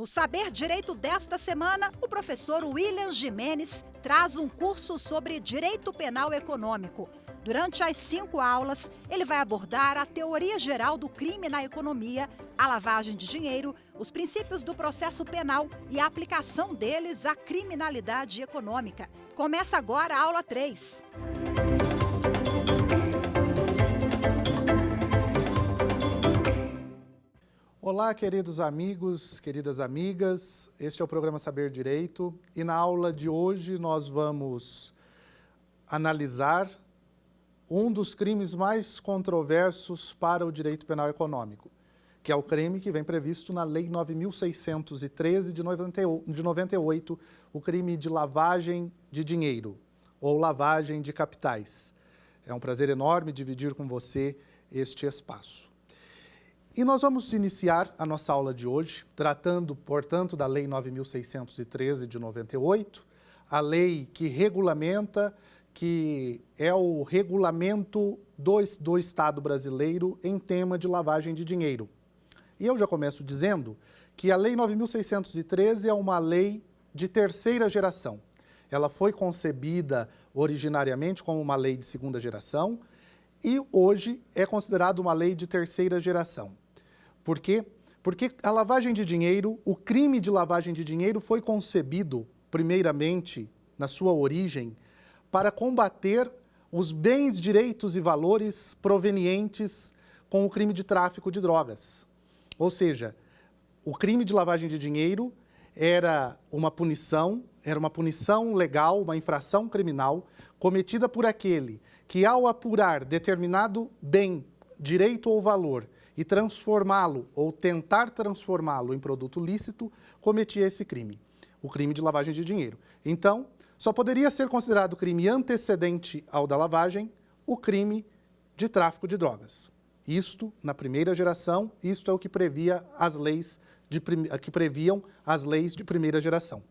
Saber Direito desta semana, o professor William Gimenez traz um curso sobre Direito Penal Econômico. Durante as 5 aulas, ele vai abordar a teoria geral do crime na economia, a lavagem de dinheiro, os princípios do processo penal e a aplicação deles à criminalidade econômica. Começa agora a aula 3. Olá, queridos amigos, queridas amigas. Este é o programa Saber Direito e na aula de hoje nós vamos analisar um dos crimes mais controversos para o direito penal econômico, que é o crime que vem previsto na Lei 9.613 de 98, o crime de lavagem de dinheiro ou lavagem de capitais. É um prazer enorme dividir com você este espaço. E nós vamos iniciar a nossa aula de hoje, tratando, portanto, da Lei 9.613 de 98, a lei que é o regulamento do Estado brasileiro em tema de lavagem de dinheiro. E eu já começo dizendo que a Lei 9.613 é uma lei de terceira geração. Ela foi concebida originariamente como uma lei de segunda geração e hoje é considerada uma lei de terceira geração. Por quê? Porque a lavagem de dinheiro, o crime de lavagem de dinheiro foi concebido, primeiramente, na sua origem, para combater os bens, direitos e valores provenientes com o crime de tráfico de drogas. Ou seja, o crime de lavagem de dinheiro era uma punição legal, uma infração criminal, cometida por aquele que, ao apurar determinado bem, direito ou valor, e transformá-lo ou tentar transformá-lo em produto lícito, cometia esse crime, o crime de lavagem de dinheiro. Então, só poderia ser considerado crime antecedente ao da lavagem o crime de tráfico de drogas. Isto, na primeira geração, isto é o que previa que previam as leis de primeira geração.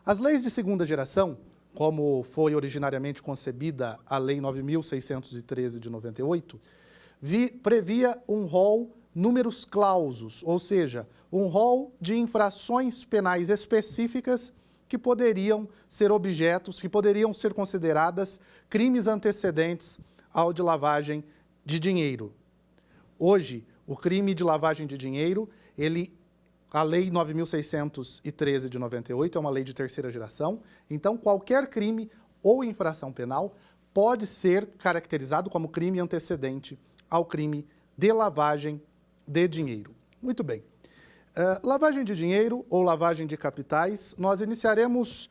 As leis de segunda geração, como foi originariamente concebida a Lei 9.613 de 98, previa um rol numerus clausus, ou seja, um rol de infrações penais específicas que poderiam ser objetos, que poderiam ser consideradas crimes antecedentes ao de lavagem de dinheiro. Hoje, o crime de lavagem de dinheiro, a Lei 9.613 de 98 é uma lei de terceira geração, então qualquer crime ou infração penal pode ser caracterizado como crime antecedente ao crime de lavagem de dinheiro. Muito bem. Lavagem de dinheiro ou lavagem de capitais, nós iniciaremos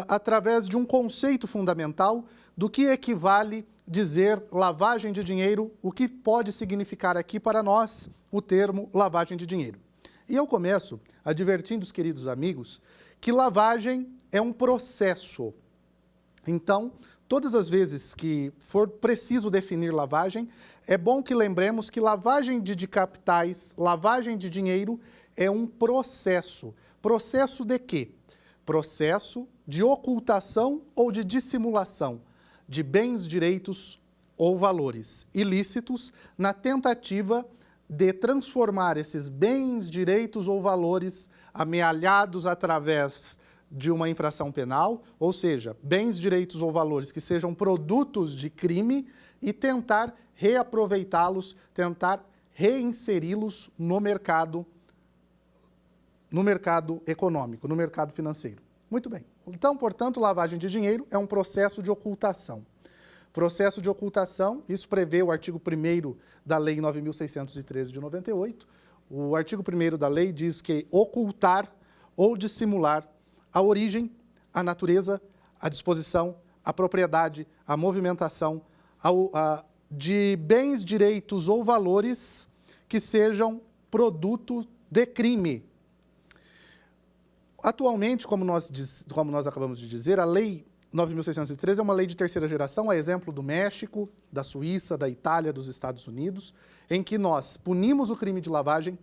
através de um conceito fundamental do que equivale dizer lavagem de dinheiro, o que pode significar aqui para nós o termo lavagem de dinheiro. E eu começo advertindo os queridos amigos que lavagem é um processo. Então, todas as vezes que for preciso definir lavagem, é bom que lembremos que lavagem de capitais, lavagem de dinheiro é um processo. Processo de quê? Processo de ocultação ou de dissimulação de bens, direitos ou valores ilícitos na tentativa de transformar esses bens, direitos ou valores amealhados através de uma infração penal, ou seja, bens, direitos ou valores que sejam produtos de crime e tentar reaproveitá-los, tentar reinseri-los no mercado econômico, no mercado financeiro. Muito bem. Então, portanto, lavagem de dinheiro é um processo de ocultação. Processo de ocultação, isso prevê o artigo 1º da Lei 9.613 de 98. O artigo 1º da lei diz que ocultar ou dissimular a origem, a natureza, a disposição, a propriedade, a movimentação de bens, direitos ou valores que sejam produto de crime. Atualmente, como nós acabamos de dizer, a Lei 9.613 é uma lei de terceira geração, a exemplo do México, da Suíça, da Itália, dos Estados Unidos, em que nós punimos o crime de lavagem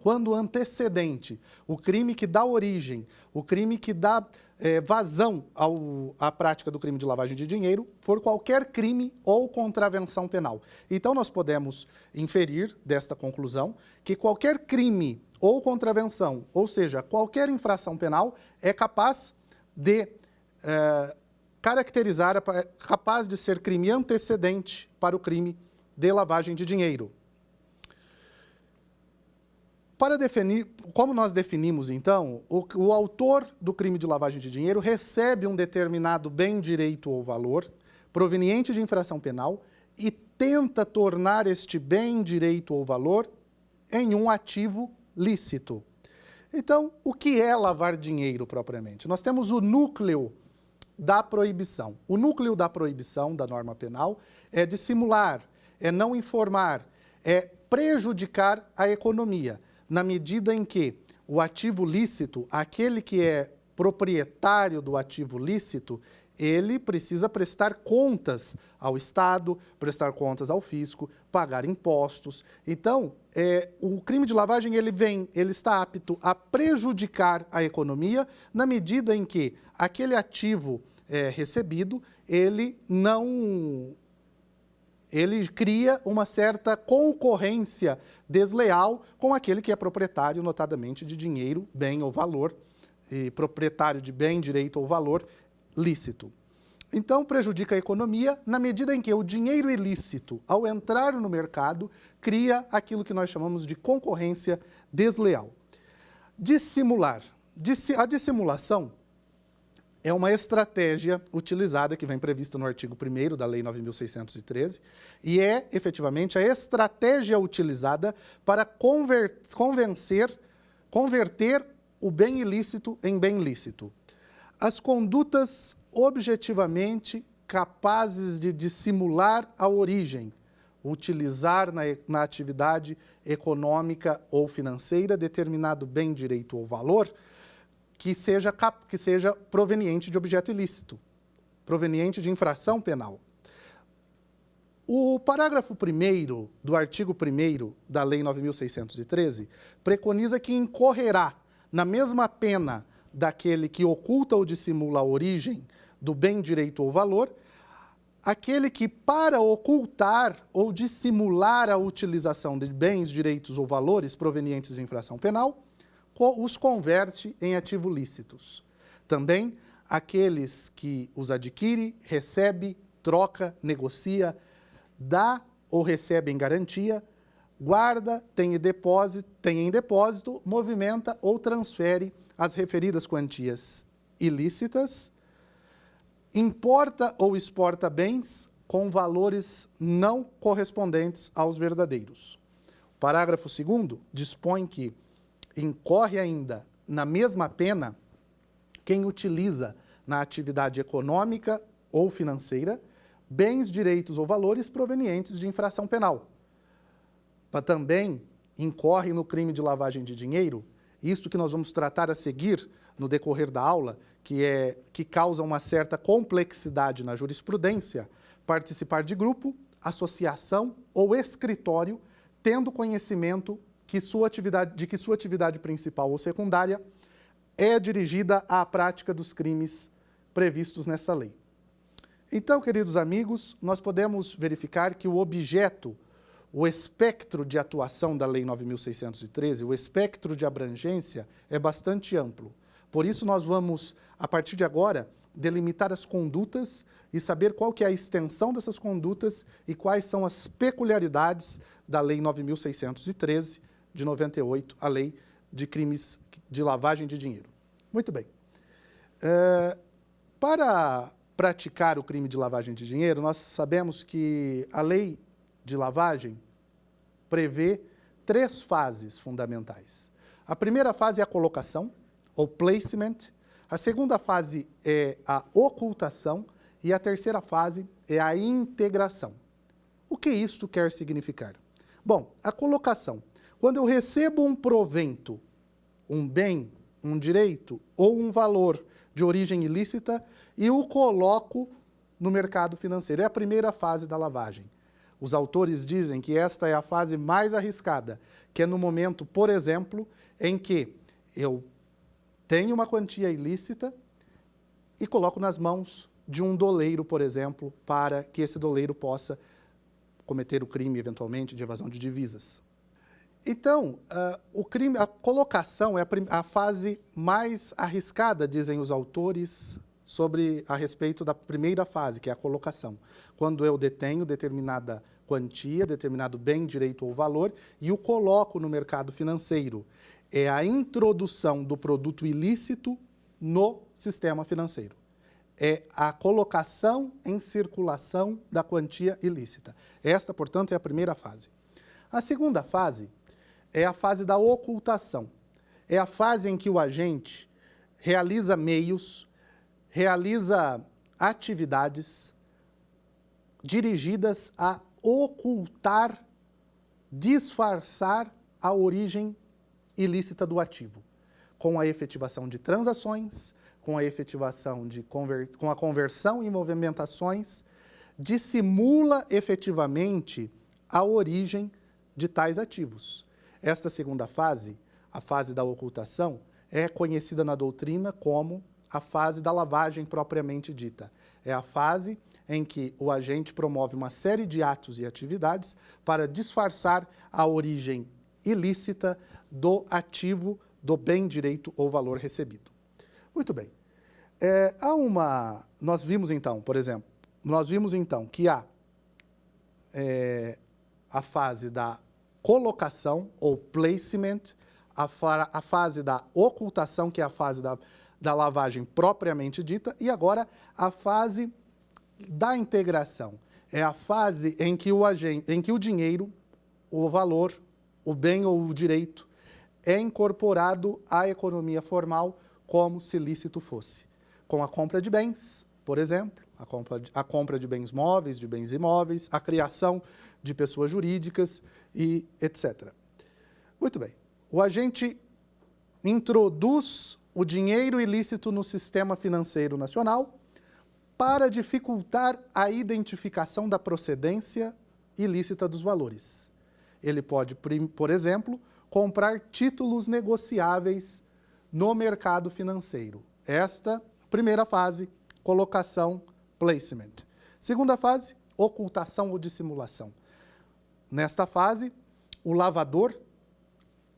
quando antecedente, o crime que dá origem, o crime que dá vazão à prática do crime de lavagem de dinheiro, for qualquer crime ou contravenção penal. Então, nós podemos inferir desta conclusão que qualquer crime ou contravenção, ou seja, qualquer infração penal é capaz de caracterizar, capaz de ser crime antecedente para o crime de lavagem de dinheiro. Para definir, como nós definimos, então, o autor do crime de lavagem de dinheiro recebe um determinado bem, direito ou valor proveniente de infração penal e tenta tornar este bem, direito ou valor em um ativo lícito. Então, o que é lavar dinheiro propriamente? Nós temos o núcleo da proibição. O núcleo da proibição da norma penal é dissimular, é não informar, é prejudicar a economia, na medida em que o ativo lícito, aquele que é proprietário do ativo lícito, ele precisa prestar contas ao Estado, prestar contas ao fisco, pagar impostos. Então, o crime de lavagem ele está apto a prejudicar a economia na medida em que aquele ativo recebido, ele cria uma certa concorrência desleal com aquele que é proprietário, notadamente, de dinheiro, bem ou valor, e proprietário de bem, direito ou valor lícito. Então, prejudica a economia na medida em que o dinheiro ilícito, ao entrar no mercado, cria aquilo que nós chamamos de concorrência desleal. Dissimular. A dissimulação é uma estratégia utilizada, que vem prevista no artigo 1º da Lei 9.613, e é, efetivamente, a estratégia utilizada para converter o bem ilícito em bem lícito. As condutas objetivamente capazes de dissimular a origem, utilizar na atividade econômica ou financeira determinado bem, direito ou valor, que seja proveniente de objeto ilícito, proveniente de infração penal. O parágrafo 1º do artigo 1º da Lei 9.613 preconiza que incorrerá na mesma pena daquele que oculta ou dissimula a origem do bem, direito ou valor, aquele que, para ocultar ou dissimular a utilização de bens, direitos ou valores provenientes de infração penal, os converte em ativo lícitos. Também aqueles que os adquire, recebe, troca, negocia, dá ou recebe em garantia, guarda, tem em depósito, movimenta ou transfere as referidas quantias ilícitas, importa ou exporta bens com valores não correspondentes aos verdadeiros. O parágrafo 2º dispõe que incorre ainda na mesma pena quem utiliza na atividade econômica ou financeira bens, direitos ou valores provenientes de infração penal. Mas também incorre no crime de lavagem de dinheiro, isto que nós vamos tratar a seguir no decorrer da aula, que causa uma certa complexidade na jurisprudência, participar de grupo, associação ou escritório, tendo conhecimento de que sua atividade principal ou secundária é dirigida à prática dos crimes previstos nessa lei. Então, queridos amigos, nós podemos verificar que o objeto, o espectro de atuação da Lei 9.613, o espectro de abrangência é bastante amplo. Por isso, nós vamos, a partir de agora, delimitar as condutas e saber qual que é a extensão dessas condutas e quais são as peculiaridades da Lei 9.613, de 98, a Lei de Crimes de Lavagem de Dinheiro. Muito bem. Para praticar o crime de lavagem de dinheiro, nós sabemos que a Lei de Lavagem prevê 3 fases fundamentais. A primeira fase é a colocação, ou placement, a segunda fase é a ocultação e a terceira fase é a integração. O que isto quer significar? Bom, a colocação. Quando eu recebo um provento, um bem, um direito ou um valor de origem ilícita e o coloco no mercado financeiro. É a primeira fase da lavagem. Os autores dizem que esta é a fase mais arriscada, que é no momento, por exemplo, em que eu tenho uma quantia ilícita e coloco nas mãos de um doleiro, por exemplo, para que esse doleiro possa cometer o crime, eventualmente, de evasão de divisas. Então, a colocação é a fase mais arriscada, dizem os autores, a respeito da primeira fase, que é a colocação. Quando eu detenho determinada quantia, determinado bem, direito ou valor, e o coloco no mercado financeiro. É a introdução do produto ilícito no sistema financeiro. É a colocação em circulação da quantia ilícita. Esta, portanto, é a primeira fase. A segunda fase é a fase da ocultação. É a fase em que o agente realiza meios, realiza atividades dirigidas a ocultar, disfarçar a origem ilícita do ativo, com a efetivação de transações, com a efetivação com a conversão em movimentações, dissimula efetivamente a origem de tais ativos. Esta segunda fase, a fase da ocultação, é conhecida na doutrina como a fase da lavagem propriamente dita. É a fase em que o agente promove uma série de atos e atividades para disfarçar a origem ilícita do ativo, do bem, direito ou valor recebido. Muito bem. Nós vimos então, por exemplo, que há a fase da colocação ou placement, a fase da ocultação, que é a fase da lavagem propriamente dita, e agora a fase da integração. É a fase em que o dinheiro, o valor, o bem ou o direito é incorporado à economia formal como se lícito fosse. Com a compra de bens, por exemplo, a compra de bens móveis, de bens imóveis, a criação de pessoas jurídicas e etc. Muito bem. O agente introduz o dinheiro ilícito no sistema financeiro nacional para dificultar a identificação da procedência ilícita dos valores. Ele pode, por exemplo, comprar títulos negociáveis no mercado financeiro. Esta, primeira fase, colocação, placement. Segunda fase, ocultação ou dissimulação. Nesta fase, o lavador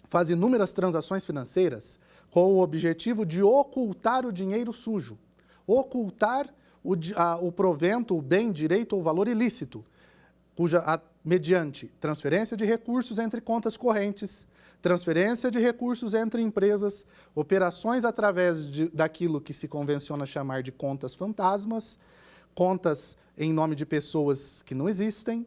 faz inúmeras transações financeiras com o objetivo de ocultar o dinheiro sujo, ocultar o provento, o bem, direito ou valor ilícito, mediante transferência de recursos entre contas correntes, transferência de recursos entre empresas, operações através daquilo que se convenciona chamar de contas fantasmas, contas em nome de pessoas que não existem,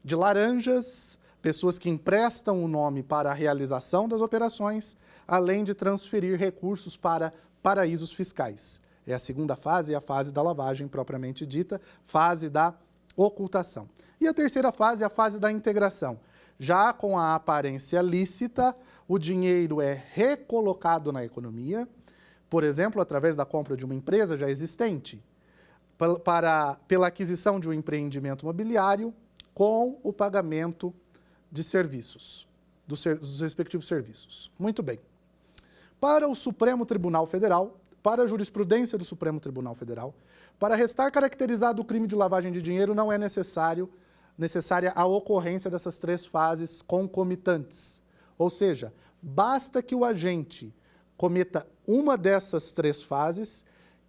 de laranjas, pessoas que emprestam o nome para a realização das operações, além de transferir recursos para paraísos fiscais. É a segunda fase, é a fase da lavagem propriamente dita, fase da ocultação. E a terceira fase é a fase da integração. Já com a aparência lícita, o dinheiro é recolocado na economia, por exemplo, através da compra de uma empresa já existente, pela aquisição de um empreendimento imobiliário, com o pagamento de serviços, dos respectivos serviços. Muito bem. Para o Supremo Tribunal Federal, para a jurisprudência do Supremo Tribunal Federal, para restar caracterizado o crime de lavagem de dinheiro, não é necessária a ocorrência dessas três fases concomitantes. Ou seja, basta que o agente cometa uma dessas três fases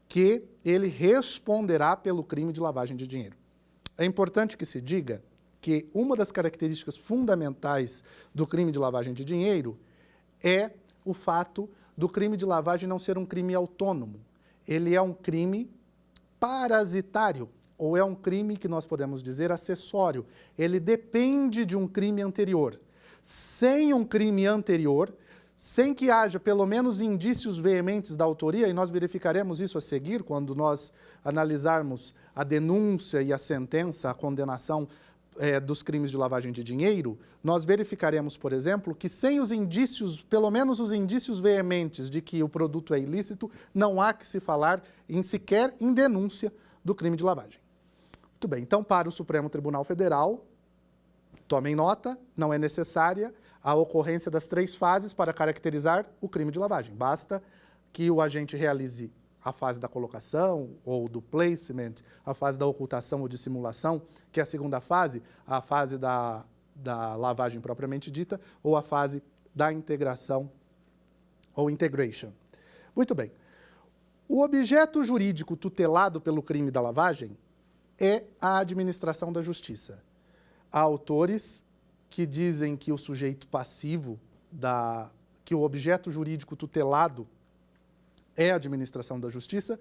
que ele responderá pelo crime de lavagem de dinheiro. É importante que se diga que uma das características fundamentais do crime de lavagem de dinheiro é o fato do crime de lavagem não ser um crime autônomo. Ele é um crime parasitário, ou é um crime que nós podemos dizer acessório. Ele depende de um crime anterior. Sem um crime anterior, sem que haja pelo menos indícios veementes da autoria, e nós verificaremos isso a seguir quando nós analisarmos a denúncia e a sentença, a condenação dos crimes de lavagem de dinheiro, nós verificaremos, por exemplo, que sem os indícios, pelo menos os indícios veementes de que o produto é ilícito, não há que se falar sequer em denúncia do crime de lavagem. Muito bem, então para o Supremo Tribunal Federal, tomem nota, não é necessária a ocorrência das três fases para caracterizar o crime de lavagem. Basta que o agente realize a fase da colocação ou do placement, a fase da ocultação ou dissimulação, que é a segunda fase, a fase da da lavagem propriamente dita ou a fase da integração ou integration. Muito bem. O objeto jurídico tutelado pelo crime da lavagem é a administração da justiça. Há autores que dizem que o sujeito passivo, que o objeto jurídico tutelado é a administração da justiça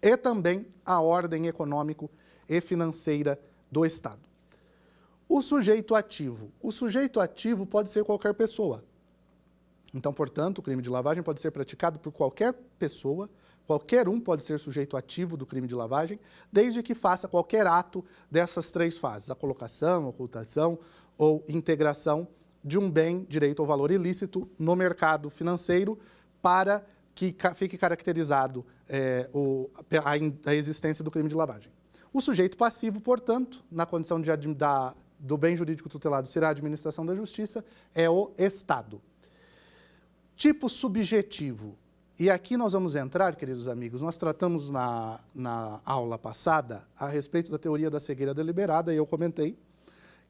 e também a ordem econômico e financeira do Estado. O sujeito ativo. O sujeito ativo pode ser qualquer pessoa. Então, portanto, o crime de lavagem pode ser praticado por qualquer pessoa, qualquer um pode ser sujeito ativo do crime de lavagem, desde que faça qualquer ato dessas três fases, a colocação, ocultação ou integração de um bem, direito ou valor ilícito no mercado financeiro para que fique caracterizado a existência do crime de lavagem. O sujeito passivo, portanto, na condição do bem jurídico tutelado ser a administração da justiça, é o Estado. Tipo subjetivo. E aqui nós vamos entrar, queridos amigos, nós tratamos na aula passada a respeito da teoria da cegueira deliberada, e eu comentei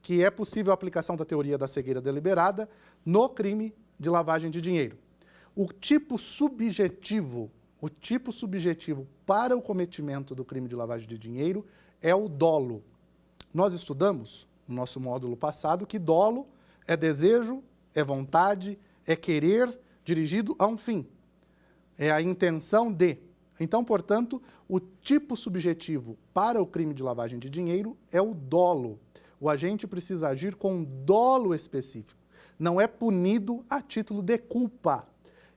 que é possível a aplicação da teoria da cegueira deliberada no crime de lavagem de dinheiro. O tipo subjetivo para o cometimento do crime de lavagem de dinheiro é o dolo. Nós estudamos, no nosso módulo passado, que dolo é desejo, é vontade, é querer dirigido a um fim. É a intenção de. Então, portanto, o tipo subjetivo para o crime de lavagem de dinheiro é o dolo. O agente precisa agir com dolo específico. Não é punido a título de culpa.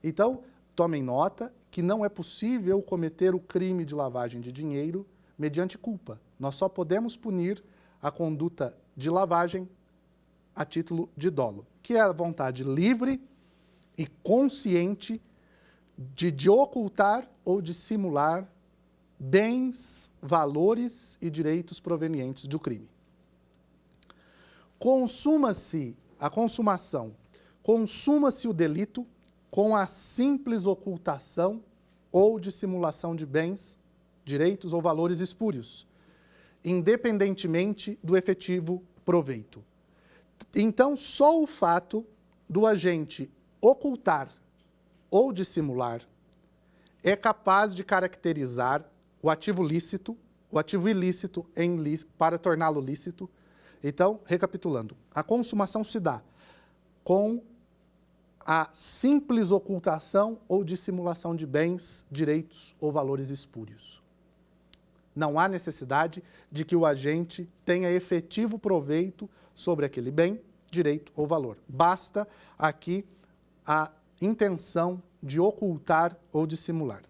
Então, tomem nota que não é possível cometer o crime de lavagem de dinheiro mediante culpa. Nós só podemos punir a conduta de lavagem a título de dolo, que é a vontade livre e consciente de ocultar ou de simular bens, valores e direitos provenientes do crime. Consuma-se o delito com a simples ocultação ou dissimulação de bens, direitos ou valores espúrios, independentemente do efetivo proveito. Então, só o fato do agente ocultar ou dissimular é capaz de caracterizar o ativo lícito, o ativo ilícito para torná-lo lícito. Então, recapitulando, a consumação se dá com a simples ocultação ou dissimulação de bens, direitos ou valores espúrios. Não há necessidade de que o agente tenha efetivo proveito sobre aquele bem, direito ou valor. Basta aqui a intenção de ocultar ou dissimular.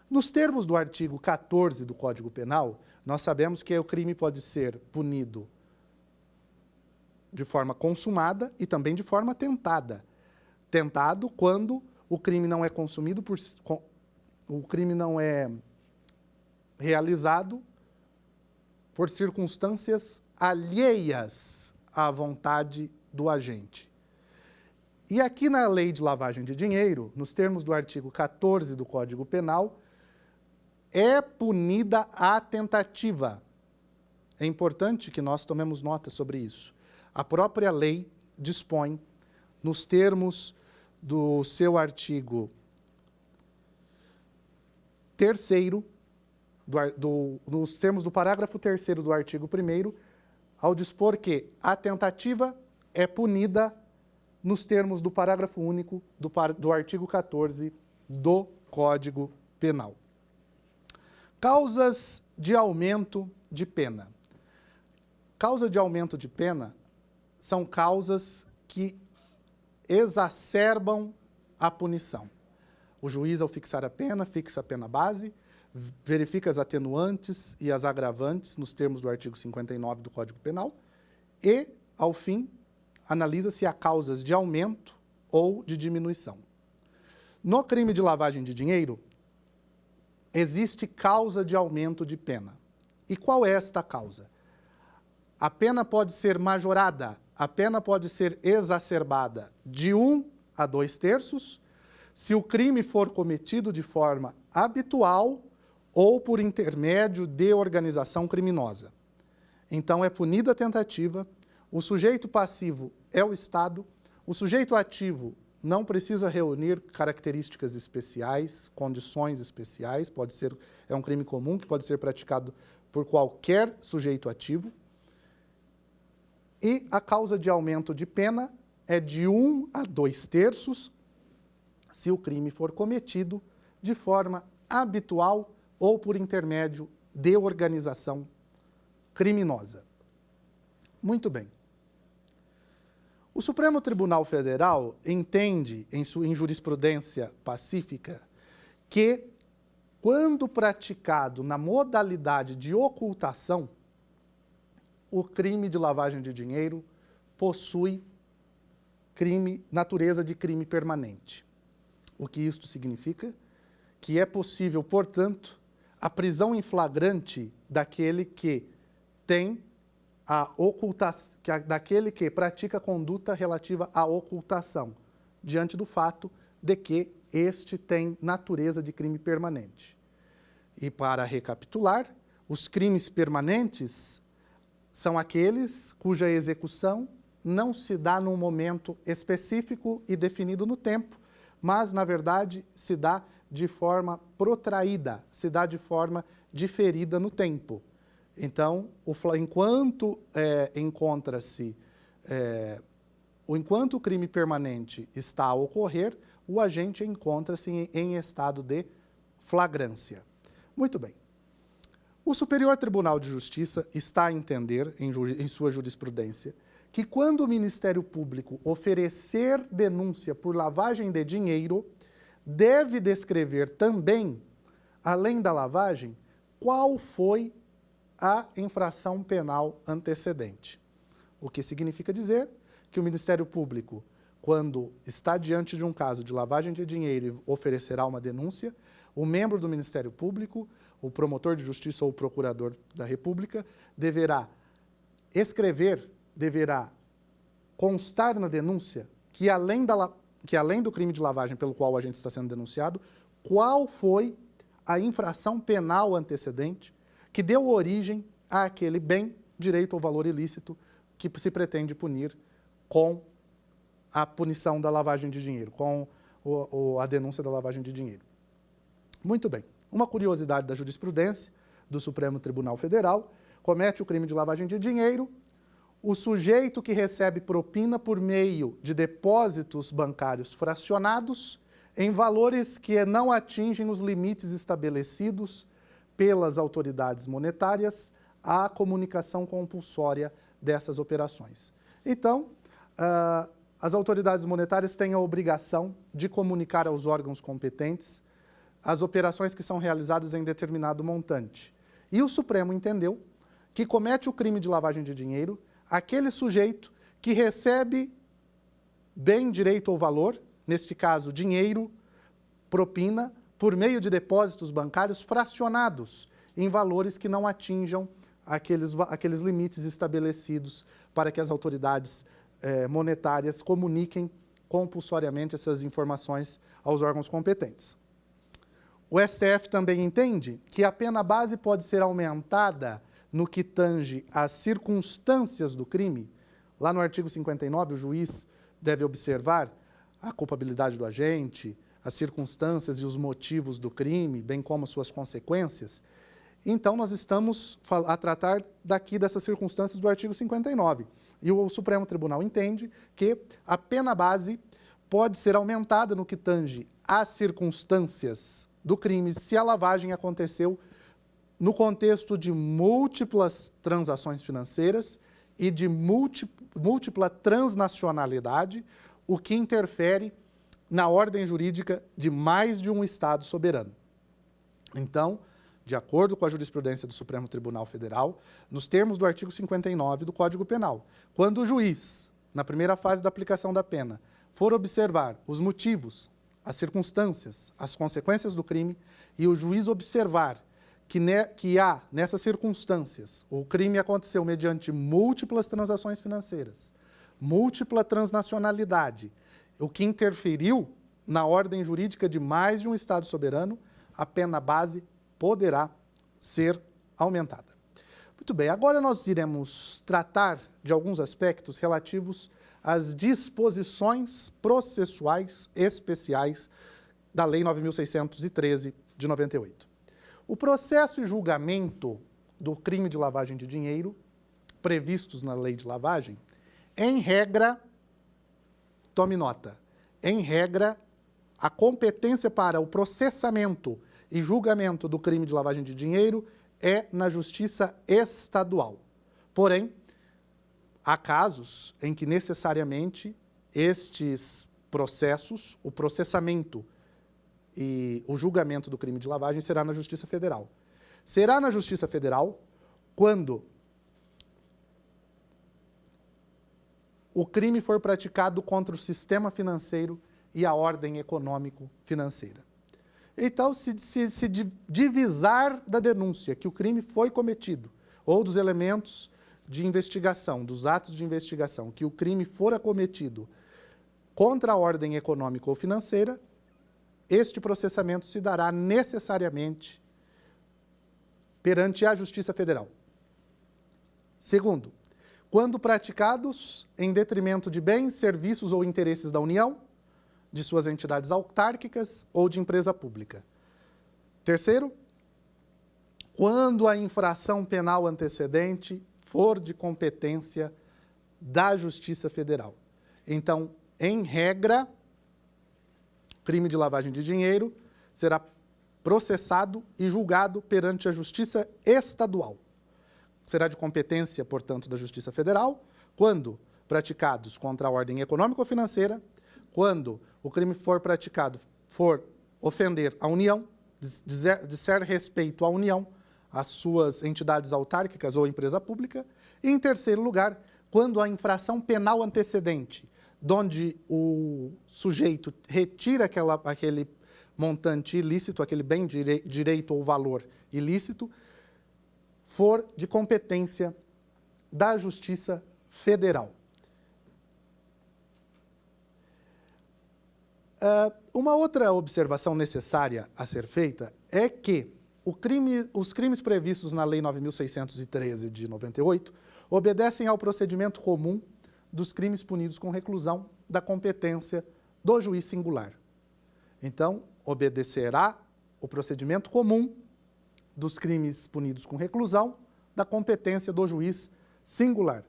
Nos termos do artigo 14 do Código Penal, nós sabemos que o crime pode ser punido de forma consumada e também de forma tentada. Tentado quando o crime não é consumido o crime não é realizado por circunstâncias alheias à vontade do agente. E aqui na lei de lavagem de dinheiro, nos termos do artigo 14 do Código Penal, é punida a tentativa. É importante que nós tomemos nota sobre isso. A própria lei dispõe, nos termos do seu artigo 3º, nos termos do parágrafo 3º do artigo 1º, ao dispor que a tentativa é punida nos termos do parágrafo único do artigo 14 do Código Penal. Causas de aumento de pena. Causa de aumento de pena são causas que exacerbam a punição. O juiz, ao fixar a pena, fixa a pena base, verifica as atenuantes e as agravantes nos termos do artigo 59 do Código Penal e, ao fim, analisa se há causas de aumento ou de diminuição. No crime de lavagem de dinheiro, existe causa de aumento de pena. E qual é esta causa? A pena pode ser majorada, a pena pode ser exacerbada de 1 a 2/3, se o crime for cometido de forma habitual ou por intermédio de organização criminosa. Então, é punida a tentativa, O sujeito passivo é o Estado, o sujeito ativo não precisa reunir características especiais, condições especiais, é um crime comum que pode ser praticado por qualquer sujeito ativo. E a causa de aumento de pena é de 1 a 2/3 se o crime for cometido de forma habitual ou por intermédio de organização criminosa. Muito bem. O Supremo Tribunal Federal entende, em jurisprudência pacífica, que, quando praticado na modalidade de ocultação, o crime de lavagem de dinheiro possui natureza de crime permanente. O que isto significa? Que é possível, portanto, a prisão em flagrante daquele que tem daquele que pratica conduta relativa à ocultação, diante do fato de que este tem natureza de crime permanente. E para recapitular, os crimes permanentes são aqueles cuja execução não se dá num momento específico e definido no tempo, mas, na verdade, se dá de forma protraída, se dá de forma diferida no tempo. Então, enquanto o crime permanente está a ocorrer, o agente encontra-se em estado de flagrância. Muito bem. O Superior Tribunal de Justiça está a entender, em sua jurisprudência, que quando o Ministério Público oferecer denúncia por lavagem de dinheiro, deve descrever também, além da lavagem, qual foi a infração penal antecedente. O que significa dizer que o Ministério Público, quando está diante de um caso de lavagem de dinheiro e oferecerá uma denúncia, o membro do Ministério Público, o promotor de justiça ou o procurador da República, deverá constar na denúncia que além do crime de lavagem pelo qual o agente está sendo denunciado, qual foi a infração penal antecedente que deu origem àquele bem, direito ou valor ilícito que se pretende punir com a punição da lavagem de dinheiro, com a denúncia da lavagem de dinheiro. Muito bem. Uma curiosidade da jurisprudência do Supremo Tribunal Federal: comete o crime de lavagem de dinheiro o sujeito que recebe propina por meio de depósitos bancários fracionados em valores que não atingem os limites estabelecidos pelas autoridades monetárias à comunicação compulsória dessas operações. Então, as autoridades monetárias têm a obrigação de comunicar aos órgãos competentes as operações que são realizadas em determinado montante. E o Supremo entendeu que comete o crime de lavagem de dinheiro aquele sujeito que recebe bem, direito ou valor, neste caso dinheiro, propina, por meio de depósitos bancários fracionados em valores que não atinjam aqueles limites estabelecidos para que as autoridades monetárias comuniquem compulsoriamente essas informações aos órgãos competentes. O STF também entende que a pena base pode ser aumentada no que tange às circunstâncias do crime. Lá no artigo 59, o juiz deve observar a culpabilidade do agente, as circunstâncias e os motivos do crime, bem como as suas consequências. Então, nós estamos a tratar dessas circunstâncias do artigo 59. E o Supremo Tribunal entende que a pena base pode ser aumentada no que tange às circunstâncias do crime, se a lavagem aconteceu no contexto de múltiplas transações financeiras e de múltipla transnacionalidade, o que interfere na ordem jurídica de mais de um Estado soberano. Então, de acordo com a jurisprudência do Supremo Tribunal Federal, nos termos do artigo 59 do Código Penal, quando o juiz, na primeira fase da aplicação da pena, for observar os motivos, as circunstâncias, as consequências do crime, e o juiz observar que há, nessas circunstâncias, o crime aconteceu mediante múltiplas transações financeiras, múltipla transnacionalidade, o que interferiu na ordem jurídica de mais de um Estado soberano, a pena base poderá ser aumentada. Muito bem, agora nós iremos tratar de alguns aspectos relativos às disposições processuais especiais da Lei 9.613 de 98. O processo e julgamento do crime de lavagem de dinheiro, previstos na Lei de Lavagem, em regra, tome nota, em regra, a competência para o processamento e julgamento do crime de lavagem de dinheiro é na Justiça Estadual. Porém, há casos em que necessariamente estes processos, o processamento e o julgamento do crime de lavagem será na Justiça Federal. Será na Justiça Federal quando o crime for praticado contra o sistema financeiro e a ordem econômico-financeira. Então, se divisar da denúncia que o crime foi cometido, ou dos elementos de investigação, dos atos de investigação, que o crime fora cometido contra a ordem econômica ou financeira, este processamento se dará necessariamente perante a Justiça Federal. Segundo, quando praticados em detrimento de bens, serviços ou interesses da União, de suas entidades autárquicas ou de empresa pública. Terceiro, quando a infração penal antecedente for de competência da Justiça Federal. Então, em regra, crime de lavagem de dinheiro será processado e julgado perante a Justiça Estadual. Será de competência, portanto, da Justiça Federal, quando praticados contra a ordem econômica ou financeira, quando o crime for praticado, for ofender a União, disser respeito à União, às suas entidades autárquicas ou empresa pública, e, em terceiro lugar, quando a infração penal antecedente, onde o sujeito retira aquele montante ilícito, aquele bem direito ou valor ilícito, for de competência da Justiça Federal. Uma outra observação necessária a ser feita é que os crimes previstos na Lei 9.613 de 98 obedecem ao procedimento comum dos crimes punidos com reclusão da competência do juiz singular. Então, obedecerá o procedimento comum dos crimes punidos com reclusão da competência do juiz singular.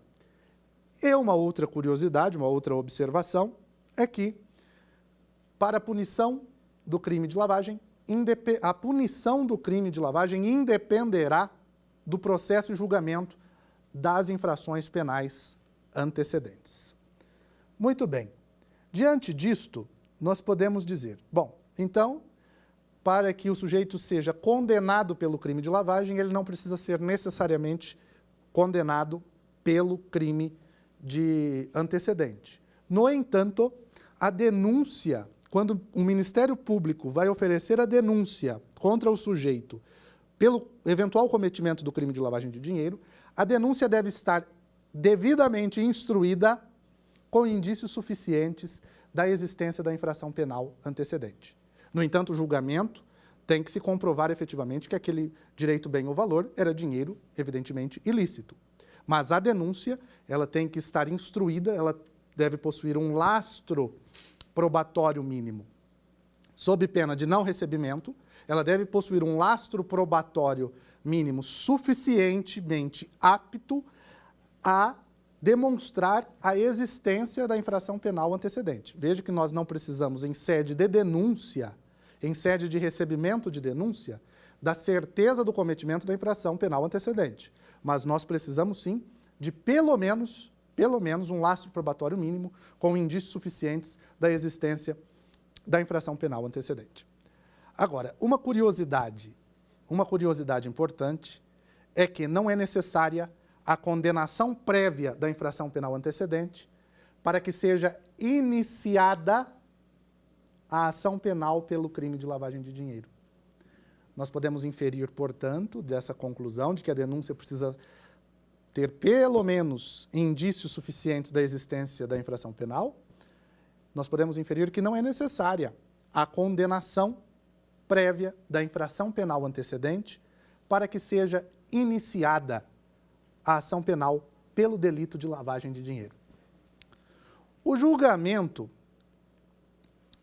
E uma outra curiosidade, uma outra observação, é que para a punição do crime de lavagem, a punição do crime de lavagem independerá do processo e julgamento das infrações penais antecedentes. Muito bem. Diante disto, nós podemos dizer, bom, então, para que o sujeito seja condenado pelo crime de lavagem, ele não precisa ser necessariamente condenado pelo crime de antecedente. No entanto, a denúncia, quando o Ministério Público vai oferecer a denúncia contra o sujeito pelo eventual cometimento do crime de lavagem de dinheiro, a denúncia deve estar devidamente instruída com indícios suficientes da existência da infração penal antecedente. No entanto, o julgamento tem que se comprovar efetivamente que aquele direito, bem ou valor era dinheiro, evidentemente, ilícito. Mas a denúncia, ela tem que estar instruída, ela deve possuir um lastro probatório mínimo, sob pena de não recebimento, ela deve possuir um lastro probatório mínimo suficientemente apto a demonstrar a existência da infração penal antecedente. Veja que nós não precisamos, em sede de denúncia, em sede de recebimento de denúncia, da certeza do cometimento da infração penal antecedente. Mas nós precisamos, sim, de pelo menos um lastro probatório mínimo com indícios suficientes da existência da infração penal antecedente. Agora, uma curiosidade importante é que não é necessária a condenação prévia da infração penal antecedente para que seja iniciada a ação penal pelo crime de lavagem de dinheiro. Nós podemos inferir, portanto, dessa conclusão de que a denúncia precisa ter pelo menos indícios suficientes da existência da infração penal, nós podemos inferir que não é necessária a condenação prévia da infração penal antecedente para que seja iniciada a ação penal pelo delito de lavagem de dinheiro. O julgamento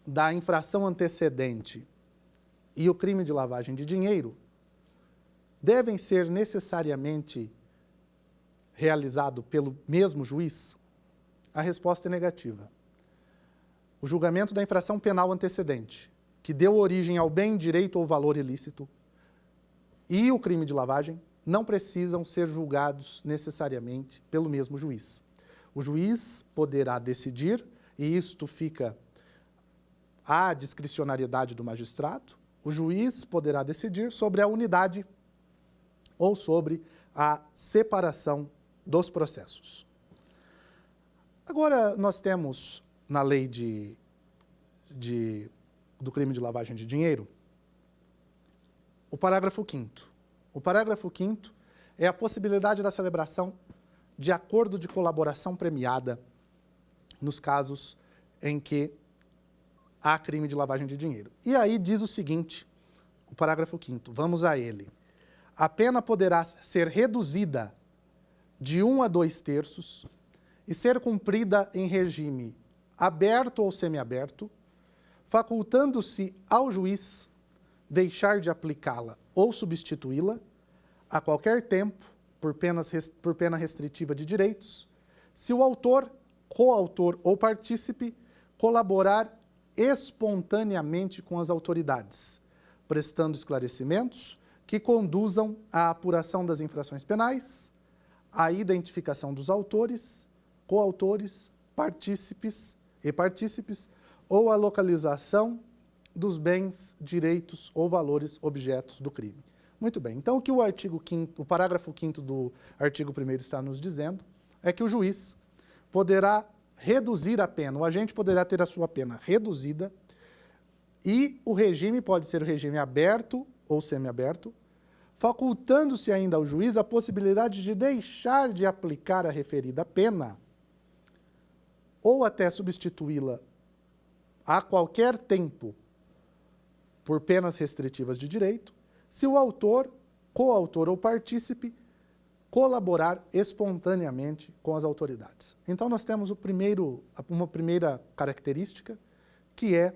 da infração antecedente e o crime de lavagem de dinheiro devem ser necessariamente realizado pelo mesmo juiz? A resposta é negativa. O julgamento da infração penal antecedente, que deu origem ao bem, direito ou valor ilícito, e o crime de lavagem, não precisam ser julgados necessariamente pelo mesmo juiz. O juiz poderá decidir, e isto fica à discricionariedade do magistrado, o juiz poderá decidir sobre a unidade ou sobre a separação dos processos. Agora, nós temos na lei do crime de lavagem de dinheiro o parágrafo 5º. O parágrafo 5º é a possibilidade da celebração de acordo de colaboração premiada nos casos em que há crime de lavagem de dinheiro. E aí diz o seguinte, o parágrafo 5º, vamos a ele. A pena poderá ser reduzida de 1 a 2/3 e ser cumprida em regime aberto ou semiaberto, facultando-se ao juiz deixar de aplicá-la ou substituí-la a qualquer tempo, por pena restritiva de direitos, se o autor, coautor ou partícipe colaborar espontaneamente com as autoridades, prestando esclarecimentos que conduzam à apuração das infrações penais, à identificação dos autores, coautores, partícipes ou à localização dos bens, direitos ou valores objetos do crime. Muito bem, então o que o parágrafo 5º do artigo 1º está nos dizendo é que o juiz poderá reduzir a pena, o agente poderá ter a sua pena reduzida e o regime pode ser o regime aberto ou semiaberto, facultando-se ainda ao juiz a possibilidade de deixar de aplicar a referida pena ou até substituí-la a qualquer tempo por penas restritivas de direito, se o autor, coautor ou partícipe colaborar espontaneamente com as autoridades. Então, nós temos uma primeira característica, que é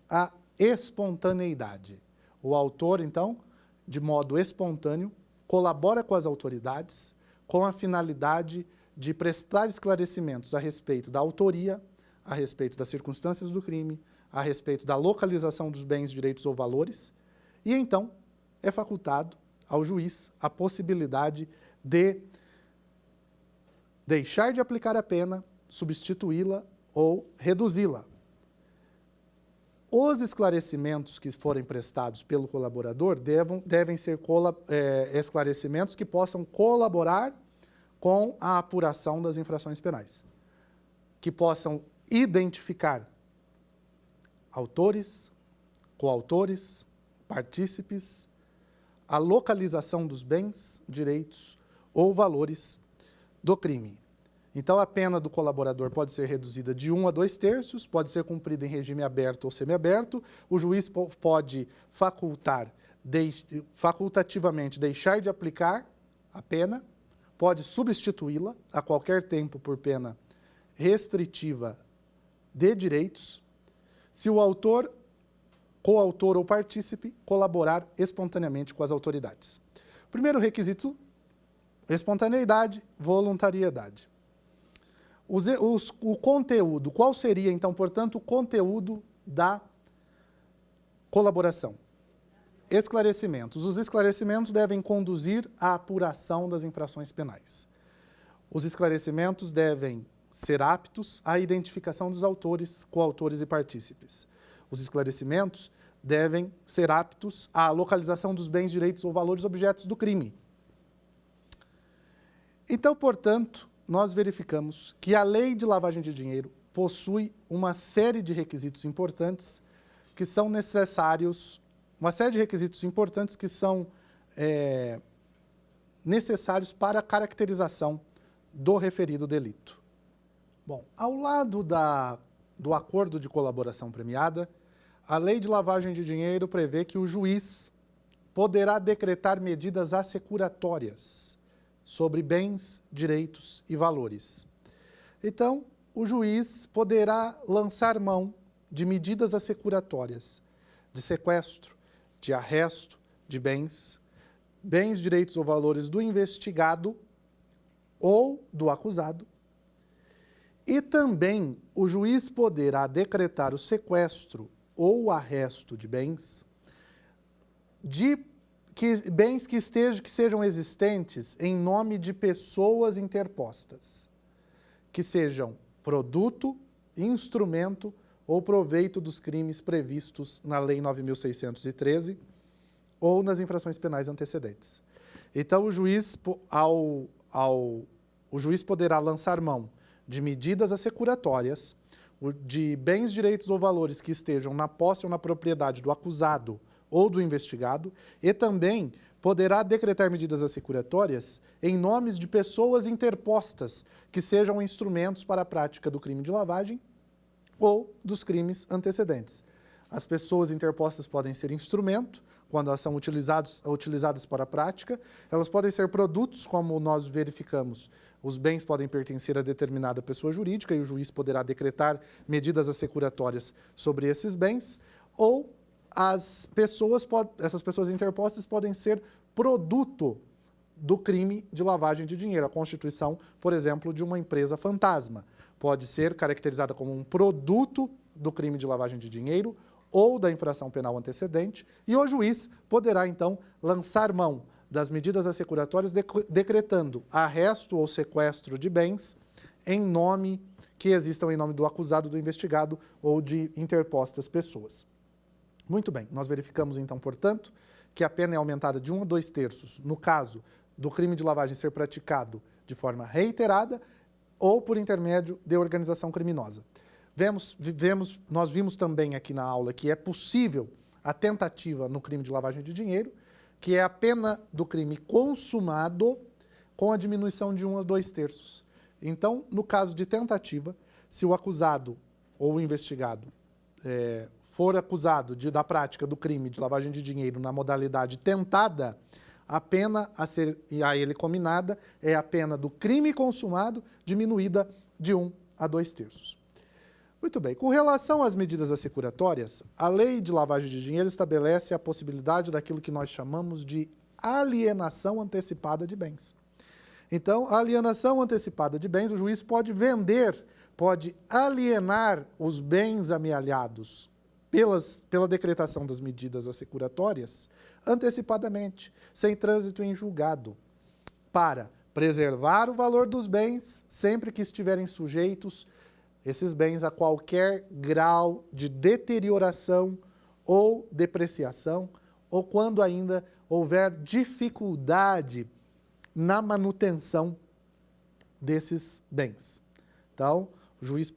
a espontaneidade. O autor, então, de modo espontâneo, colabora com as autoridades com a finalidade de prestar esclarecimentos a respeito da autoria, a respeito das circunstâncias do crime, a respeito da localização dos bens, direitos ou valores, e então é facultado ao juiz a possibilidade de deixar de aplicar a pena, substituí-la ou reduzi-la. Os esclarecimentos que forem prestados pelo colaborador devem ser esclarecimentos que possam colaborar com a apuração das infrações penais, que possam identificar autores, coautores, partícipes, a localização dos bens, direitos ou valores do crime. Então, a pena do colaborador pode ser reduzida de 1 a 2/3, pode ser cumprida em regime aberto ou semiaberto, o juiz pode facultativamente deixar de aplicar a pena, pode substituí-la a qualquer tempo por pena restritiva de direitos, se o autor, coautor ou partícipe colaborar espontaneamente com as autoridades. Primeiro requisito, espontaneidade, voluntariedade. O conteúdo, qual seria, então, portanto, o conteúdo da colaboração? Esclarecimentos. Os esclarecimentos devem conduzir à apuração das infrações penais. Os esclarecimentos devem ser aptos à identificação dos autores, coautores e partícipes. Os esclarecimentos devem ser aptos à localização dos bens, direitos ou valores objetos do crime. Então, portanto, nós verificamos que a lei de lavagem de dinheiro possui uma série de requisitos importantes que são necessários, necessários para a caracterização do referido delito. Bom, ao lado do acordo de colaboração premiada, a lei de lavagem de dinheiro prevê que o juiz poderá decretar medidas assecuratórias sobre bens, direitos e valores. Então, o juiz poderá lançar mão de medidas assecuratórias, de sequestro, de arresto de bens, direitos ou valores do investigado ou do acusado. E também o juiz poderá decretar o sequestro ou o arresto de bens, bens que sejam existentes em nome de pessoas interpostas, que sejam produto, instrumento ou proveito dos crimes previstos na Lei 9.613 ou nas infrações penais antecedentes. Então, o juiz poderá lançar mão de medidas assecuratórias, de bens, direitos ou valores que estejam na posse ou na propriedade do acusado ou do investigado, e também poderá decretar medidas assecuratórias em nomes de pessoas interpostas, que sejam instrumentos para a prática do crime de lavagem ou dos crimes antecedentes. As pessoas interpostas podem ser instrumento, quando elas são utilizadas para a prática. Elas podem ser produtos, como nós verificamos. Os bens podem pertencer a determinada pessoa jurídica e o juiz poderá decretar medidas assecuratórias sobre esses bens, ou essas pessoas interpostas podem ser produto do crime de lavagem de dinheiro. A constituição, por exemplo, de uma empresa fantasma pode ser caracterizada como um produto do crime de lavagem de dinheiro ou da infração penal antecedente, e o juiz poderá, então, lançar mão das medidas assecuratórias decretando arresto ou sequestro de bens que existam em nome do acusado, do investigado ou de interpostas pessoas. Muito bem, nós verificamos, então, portanto, que a pena é aumentada de 1 a 2 terços no caso do crime de lavagem ser praticado de forma reiterada ou por intermédio de organização criminosa. Nós vimos também aqui na aula que é possível a tentativa no crime de lavagem de dinheiro, que é a pena do crime consumado com a diminuição de 1 a 2 terços. Então, no caso de tentativa, se o acusado ou o investigado for acusado da prática do crime de lavagem de dinheiro na modalidade tentada, a pena a ele cominada é a pena do crime consumado diminuída de 1 a 2 terços. Muito bem, com relação às medidas assecuratórias, a lei de lavagem de dinheiro estabelece a possibilidade daquilo que nós chamamos de alienação antecipada de bens. Então, a alienação antecipada de bens, o juiz pode pode alienar os bens amealhados pela decretação das medidas assecuratórias antecipadamente, sem trânsito em julgado, para preservar o valor dos bens sempre que estiverem sujeitos esses bens a qualquer grau de deterioração ou depreciação, ou quando ainda houver dificuldade na manutenção desses bens. Então, o juiz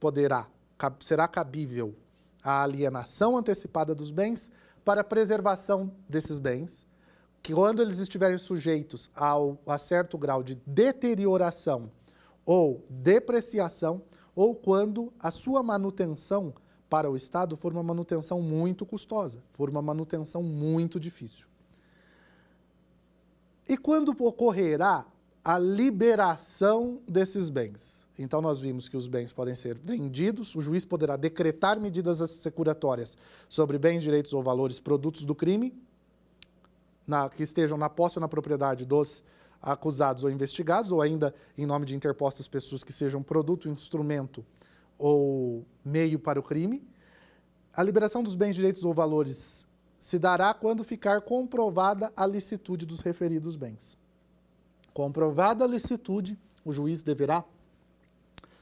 será cabível a alienação antecipada dos bens para a preservação desses bens, que quando eles estiverem sujeitos a certo grau de deterioração ou depreciação, ou quando a sua manutenção para o Estado for uma manutenção muito custosa, for uma manutenção muito difícil. E quando ocorrerá a liberação desses bens? Então, nós vimos que os bens podem ser vendidos, o juiz poderá decretar medidas assecuratórias sobre bens, direitos ou valores produtos do crime, que estejam na posse ou na propriedade dos acusados ou investigados, ou ainda em nome de interpostas pessoas que sejam produto, instrumento ou meio para o crime. A liberação dos bens, direitos ou valores se dará quando ficar comprovada a licitude dos referidos bens. Comprovada a licitude, o juiz deverá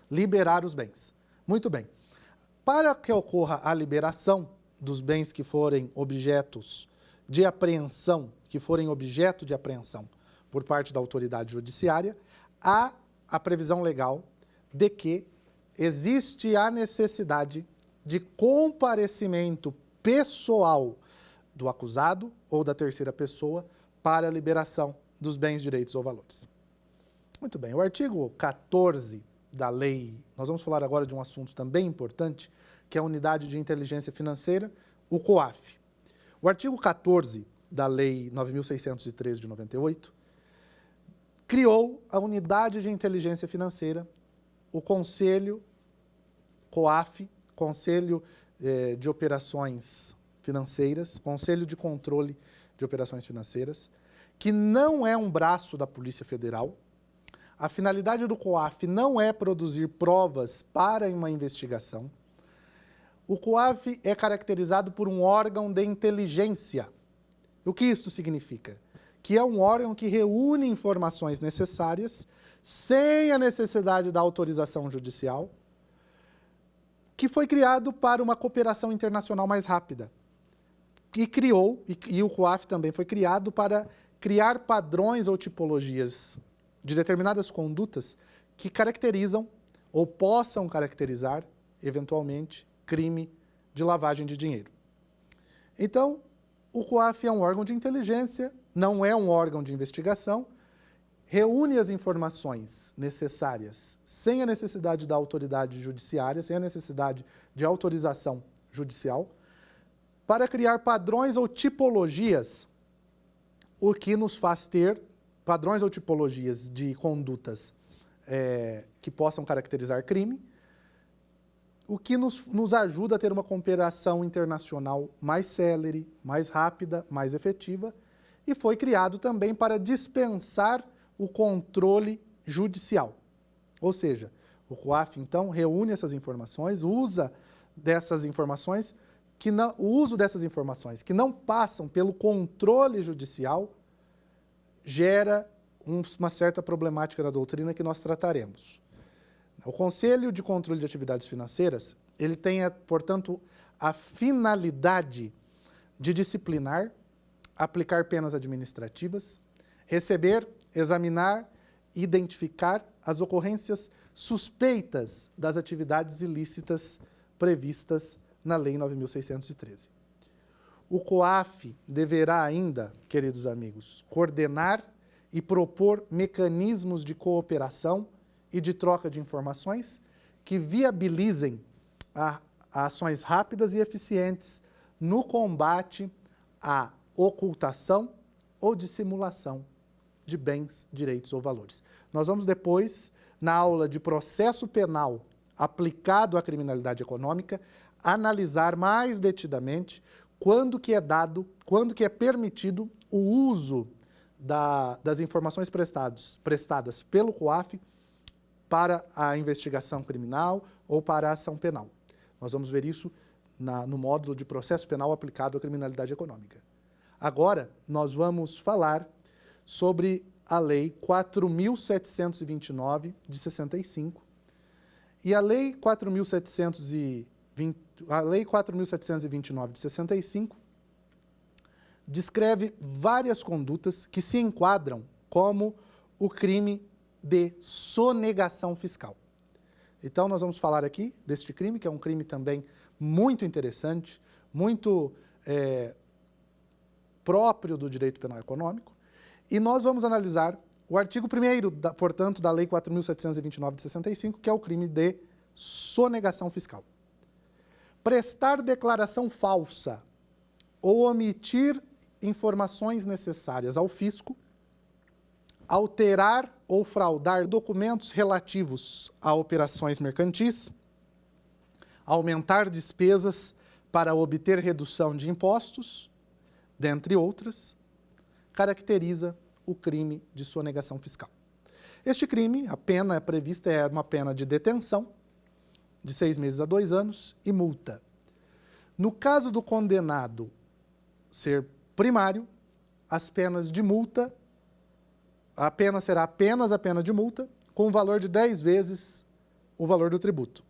liberar os bens. Muito bem. Para que ocorra a liberação dos bens que forem objetos de apreensão, que forem objeto de apreensão por parte da autoridade judiciária, há a previsão legal de que existe a necessidade de comparecimento pessoal do acusado ou da terceira pessoa para a liberação dos bens, direitos ou valores. Muito bem, o artigo 14 da lei, nós vamos falar agora de um assunto também importante, que é a Unidade de Inteligência Financeira, o COAF. O artigo 14 da Lei 9.613 de 98 criou a Unidade de Inteligência Financeira, o Conselho COAF, Conselho de Operações Financeiras, Conselho de Controle de Operações Financeiras, que não é um braço da Polícia Federal. A finalidade do COAF não é produzir provas para uma investigação. O COAF é caracterizado por um órgão de inteligência. O que isso significa? Que é um órgão que reúne informações necessárias sem a necessidade da autorização judicial, que foi criado para uma cooperação internacional mais rápida. E o COAF também foi criado para criar padrões ou tipologias de determinadas condutas que caracterizam ou possam caracterizar, eventualmente, crime de lavagem de dinheiro. Então, o COAF é um órgão de inteligência, não é um órgão de investigação, reúne as informações necessárias sem a necessidade da autoridade judiciária, sem a necessidade de autorização judicial, para criar padrões ou tipologias, o que nos faz ter padrões ou tipologias de condutas que possam caracterizar crime, o que nos ajuda a ter uma cooperação internacional mais célere, mais rápida, mais efetiva, e foi criado também para dispensar o controle judicial. Ou seja, o COAF, então, reúne essas informações, usa dessas informações, o uso dessas informações que não passam pelo controle judicial gera uma certa problemática da doutrina que nós trataremos. O Conselho de Controle de Atividades Financeiras, ele tem, portanto, a finalidade de disciplinar, aplicar penas administrativas, receber, examinar e identificar as ocorrências suspeitas das atividades ilícitas previstas na Lei 9.613. O COAF deverá ainda, queridos amigos, coordenar e propor mecanismos de cooperação e de troca de informações que viabilizem ações rápidas e eficientes no combate à ocultação ou dissimulação de bens, direitos ou valores. Nós vamos depois, na aula de processo penal aplicado à criminalidade econômica, analisar mais detidamente quando que é permitido o uso das informações prestadas pelo COAF para a investigação criminal ou para a ação penal. Nós vamos ver isso no módulo de processo penal aplicado à criminalidade econômica. Agora, nós vamos falar sobre a Lei 4.729, de 65, e a Lei 4.729, de 65, descreve várias condutas que se enquadram como o crime de sonegação fiscal. Então, nós vamos falar aqui deste crime, que é um crime também muito interessante, muito próprio do direito penal econômico, e nós vamos analisar o artigo 1º, portanto, da Lei 4.729 de 65, que é o crime de sonegação fiscal. Prestar declaração falsa ou omitir informações necessárias ao fisco, alterar ou fraudar documentos relativos a operações mercantis, aumentar despesas para obter redução de impostos, dentre outras, caracteriza o crime de sonegação fiscal. Este crime, a pena prevista é uma pena de detenção, de 6 meses a 2 anos, e multa. No caso do condenado ser primário, as penas de multa, a pena será apenas a pena de multa, com o valor de 10 vezes o valor do tributo.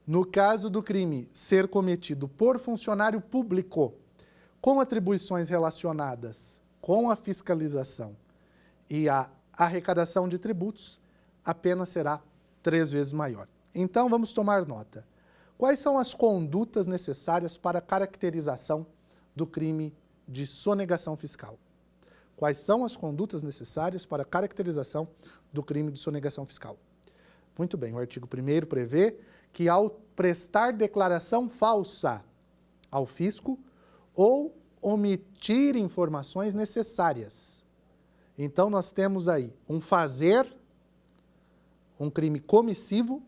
No caso do crime ser cometido por funcionário público, com atribuições relacionadas com a fiscalização e a arrecadação de tributos, a pena será 3 vezes maior. Então, vamos tomar nota. Quais são as condutas necessárias para a caracterização do crime de sonegação fiscal? Quais são as condutas necessárias para a caracterização do crime de sonegação fiscal? Muito bem, o artigo 1º prevê que ao prestar declaração falsa ao fisco ou omitir informações necessárias. Então, nós temos aí um fazer, um crime comissivo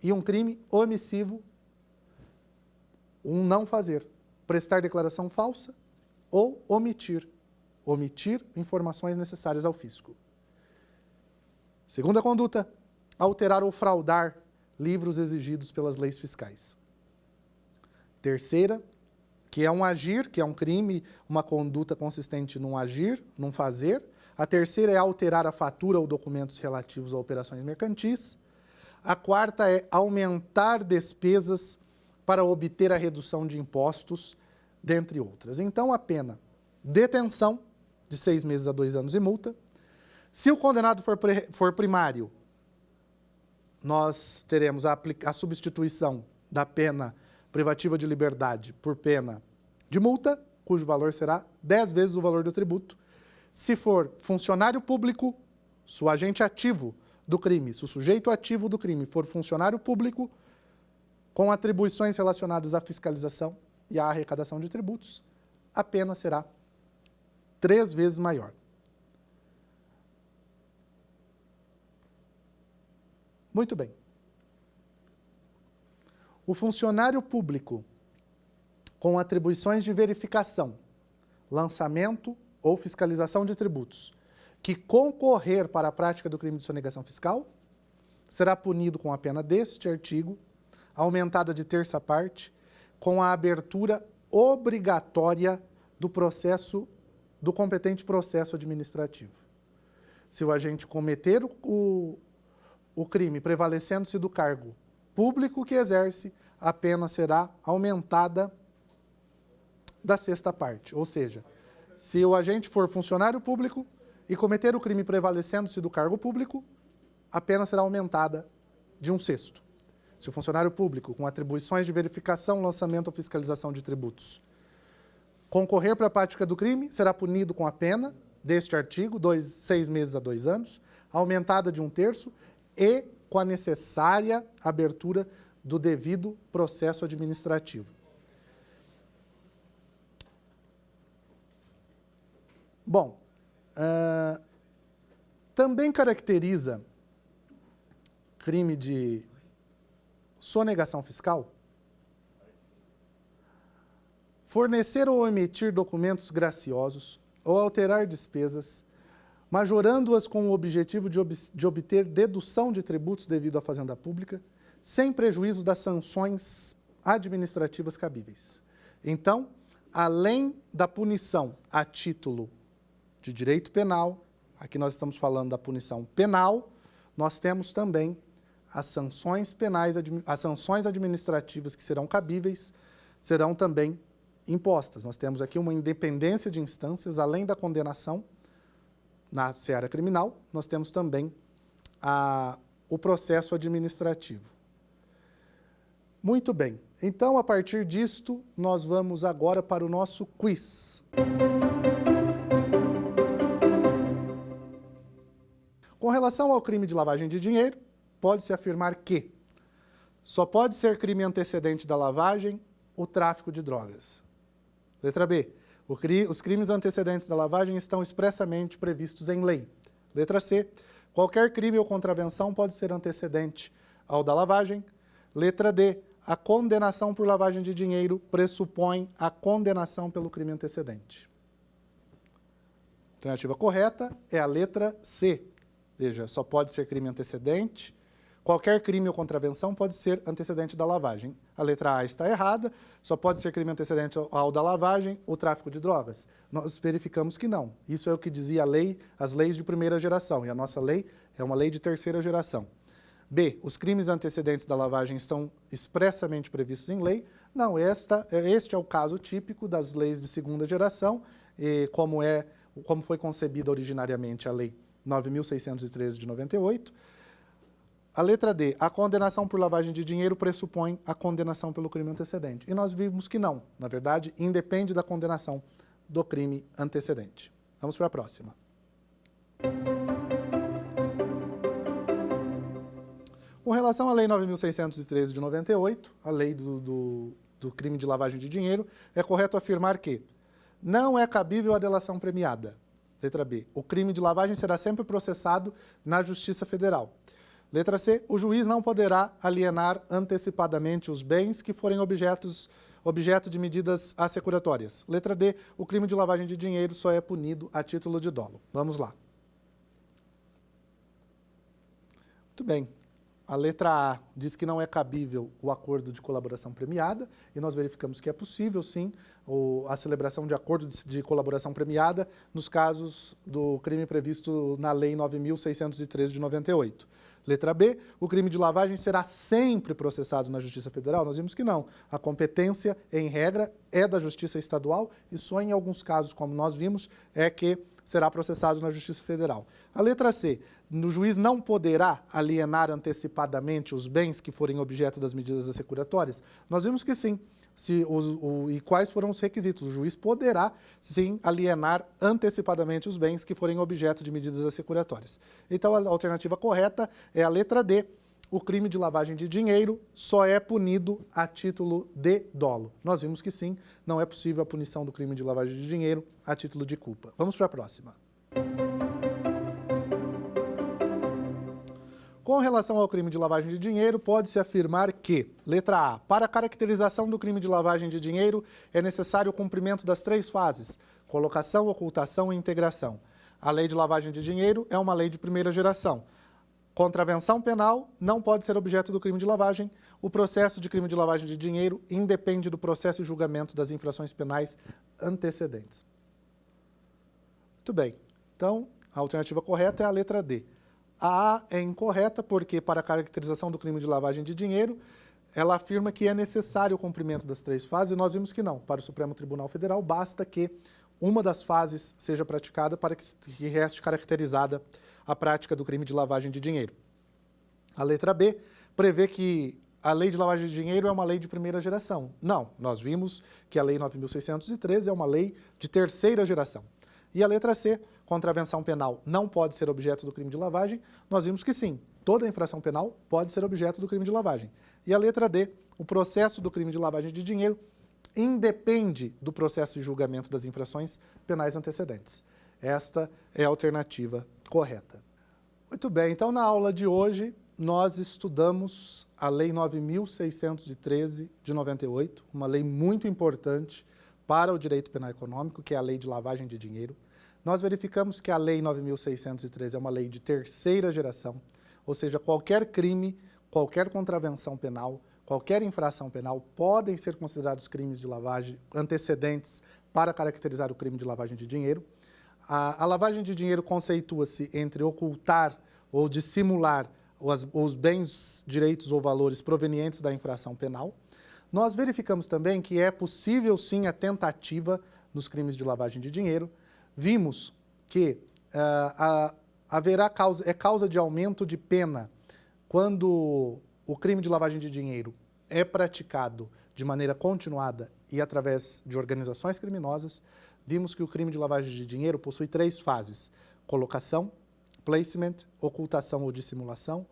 e um crime omissivo, um não fazer. Prestar declaração falsa ou omitir informações necessárias ao fisco. Segunda conduta, alterar ou fraudar livros exigidos pelas leis fiscais. Terceira, que é um agir, que é um crime, uma conduta consistente num agir, num fazer. A terceira é alterar a fatura ou documentos relativos a operações mercantis. A quarta é aumentar despesas para obter a redução de impostos, dentre outras. Então, a pena, detenção, de 6 meses a 2 anos e multa. Se o condenado for primário, nós teremos a substituição da pena privativa de liberdade por pena de multa, cujo valor será 10 vezes o valor do tributo. Se for funcionário público, se o agente ativo do crime, se o sujeito ativo do crime for funcionário público, com atribuições relacionadas à fiscalização e à arrecadação de tributos, a pena será 3 vezes maior. Muito bem. O funcionário público com atribuições de verificação, lançamento ou fiscalização de tributos, que concorrer para a prática do crime de sonegação fiscal, será punido com a pena deste artigo, aumentada de terça parte, com a abertura obrigatória do competente processo administrativo. Se o agente cometer o crime prevalecendo-se do cargo público que exerce, a pena será aumentada da sexta parte. Ou seja, se o agente for funcionário público e cometer o crime prevalecendo-se do cargo público, a pena será aumentada de 1/6. Se o funcionário público, com atribuições de verificação, lançamento ou fiscalização de tributos, concorrer para a prática do crime, será punido com a pena deste artigo, 6 meses a 2 anos, aumentada de 1/3, e com a necessária abertura do devido processo administrativo. Bom, também caracteriza crime de sonegação fiscal fornecer ou emitir documentos graciosos ou alterar despesas, majorando-as com o objetivo de obter dedução de tributos devido à fazenda pública, sem prejuízo das sanções administrativas cabíveis. Então, além da punição a título de direito penal, aqui nós estamos falando da punição penal, nós temos também as sanções penais, as sanções administrativas que serão cabíveis, serão também impostas. Nós temos aqui uma independência de instâncias, além da condenação na seara criminal, nós temos também o processo administrativo. Muito bem, então a partir disto, nós vamos agora para o nosso quiz. Com relação ao crime de lavagem de dinheiro, pode-se afirmar que só pode ser crime antecedente da lavagem o tráfico de drogas. Letra B. Os crimes antecedentes da lavagem estão expressamente previstos em lei. Letra C. Qualquer crime ou contravenção pode ser antecedente ao da lavagem. Letra D. A condenação por lavagem de dinheiro pressupõe a condenação pelo crime antecedente. A alternativa correta é a letra C. Veja, só pode ser crime antecedente. Qualquer crime ou contravenção pode ser antecedente da lavagem. A letra A está errada, só pode ser crime antecedente ao da lavagem, o tráfico de drogas. Nós verificamos que não. Isso é o que dizia a lei, as leis de primeira geração, e a nossa lei é uma lei de terceira geração. B, os crimes antecedentes da lavagem estão expressamente previstos em lei. Não, este é o caso típico das leis de segunda geração, e como foi concebida originariamente a lei 9.613 de 98. A letra D, a condenação por lavagem de dinheiro pressupõe a condenação pelo crime antecedente. E nós vimos que não, na verdade, independe da condenação do crime antecedente. Vamos para a próxima. Com relação à lei 9.613 de 98, a lei do crime de lavagem de dinheiro, é correto afirmar que não é cabível a delação premiada. Letra B, o crime de lavagem será sempre processado na Justiça Federal. Letra C, o juiz não poderá alienar antecipadamente os bens que forem objeto de medidas assecuratórias. Letra D, o crime de lavagem de dinheiro só é punido a título de dolo. Vamos lá. Muito bem. A letra A diz que não é cabível o acordo de colaboração premiada, e nós verificamos que é possível, sim, a celebração de acordo de colaboração premiada nos casos do crime previsto na Lei 9.613 de 98. Letra B, o crime de lavagem será sempre processado na Justiça Federal? Nós vimos que não. A competência, em regra, é da Justiça Estadual e só em alguns casos, como nós vimos, é que será processado na Justiça Federal. A letra C, o juiz não poderá alienar antecipadamente os bens que forem objeto das medidas assecuratórias? Nós vimos que sim. E quais foram os requisitos? O juiz poderá, sim, alienar antecipadamente os bens que forem objeto de medidas assecuratórias. Então, a alternativa correta é a letra D. O crime de lavagem de dinheiro só é punido a título de dolo. Nós vimos que sim, não é possível a punição do crime de lavagem de dinheiro a título de culpa. Vamos para a próxima. Com relação ao crime de lavagem de dinheiro, pode-se afirmar que, letra A, para a caracterização do crime de lavagem de dinheiro é necessário o cumprimento das 3 fases: colocação, ocultação e integração. A lei de lavagem de dinheiro é uma lei de primeira geração. Contravenção penal não pode ser objeto do crime de lavagem. O processo de crime de lavagem de dinheiro independe do processo e julgamento das infrações penais antecedentes. Muito bem. Então, a alternativa correta é a letra D. A A é incorreta porque, para a caracterização do crime de lavagem de dinheiro, ela afirma que é necessário o cumprimento das 3 fases, e nós vimos que não. Para o Supremo Tribunal Federal, basta que uma das fases seja praticada para que reste caracterizada a prática do crime de lavagem de dinheiro. A letra B prevê que a lei de lavagem de dinheiro é uma lei de primeira geração. Não, nós vimos que a Lei 9.613 é uma lei de terceira geração. E a letra C, contravenção penal não pode ser objeto do crime de lavagem. Nós vimos que sim, toda infração penal pode ser objeto do crime de lavagem. E a letra D, o processo do crime de lavagem de dinheiro independe do processo de julgamento das infrações penais antecedentes. Esta é a alternativa correta. Muito bem, então na aula de hoje nós estudamos a Lei 9.613 de 98, uma lei muito importante para o direito penal econômico, que é a lei de lavagem de dinheiro. Nós verificamos que a Lei 9.613 é uma lei de terceira geração, ou seja, qualquer crime, qualquer contravenção penal, qualquer infração penal podem ser considerados crimes de lavagem antecedentes para caracterizar o crime de lavagem de dinheiro. A lavagem de dinheiro conceitua-se entre ocultar ou dissimular os bens, direitos ou valores provenientes da infração penal. Nós verificamos também que é possível, sim, a tentativa nos crimes de lavagem de dinheiro. Vimos que haverá causa de aumento de pena quando o crime de lavagem de dinheiro é praticado de maneira continuada e através de organizações criminosas. Vimos que o crime de lavagem de dinheiro possui 3 fases: colocação, placement, ocultação ou dissimulação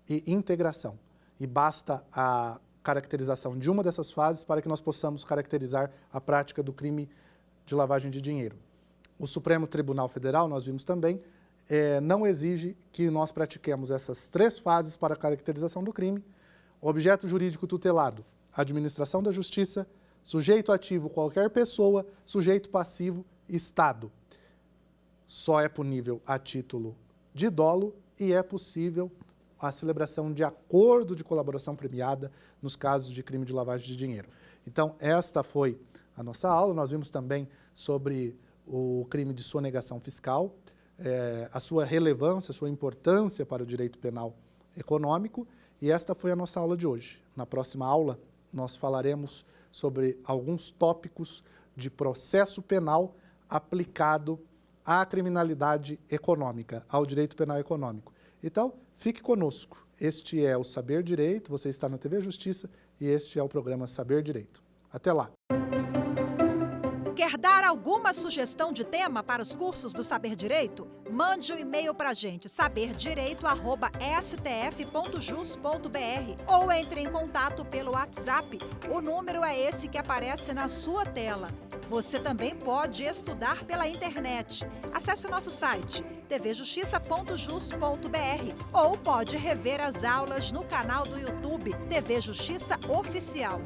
e integração. E basta a caracterização de uma dessas fases para que nós possamos caracterizar a prática do crime de lavagem de dinheiro. O Supremo Tribunal Federal, nós vimos também, não exige que nós pratiquemos essas 3 fases para a caracterização do crime. Objeto jurídico tutelado, administração da justiça, sujeito ativo, qualquer pessoa, sujeito passivo, Estado. Só é punível a título de dolo e é possível a celebração de acordo de colaboração premiada nos casos de crime de lavagem de dinheiro. Então, esta foi a nossa aula. Nós vimos também sobre o crime de sonegação fiscal, a sua relevância, a sua importância para o direito penal econômico, e esta foi a nossa aula de hoje. Na próxima aula, nós falaremos sobre alguns tópicos de processo penal aplicado à criminalidade econômica, ao direito penal econômico. Então, fique conosco. Este é o Saber Direito, você está na TV Justiça e este é o programa Saber Direito. Até lá! Quer dar alguma sugestão de tema para os cursos do Saber Direito? Mande um e-mail para a gente, saberdireito@stf.jus.br, ou entre em contato pelo WhatsApp. O número é esse que aparece na sua tela: Você também pode estudar pela internet. Acesse o nosso site tvjustiça.jus.br ou pode rever as aulas no canal do YouTube TV Justiça Oficial.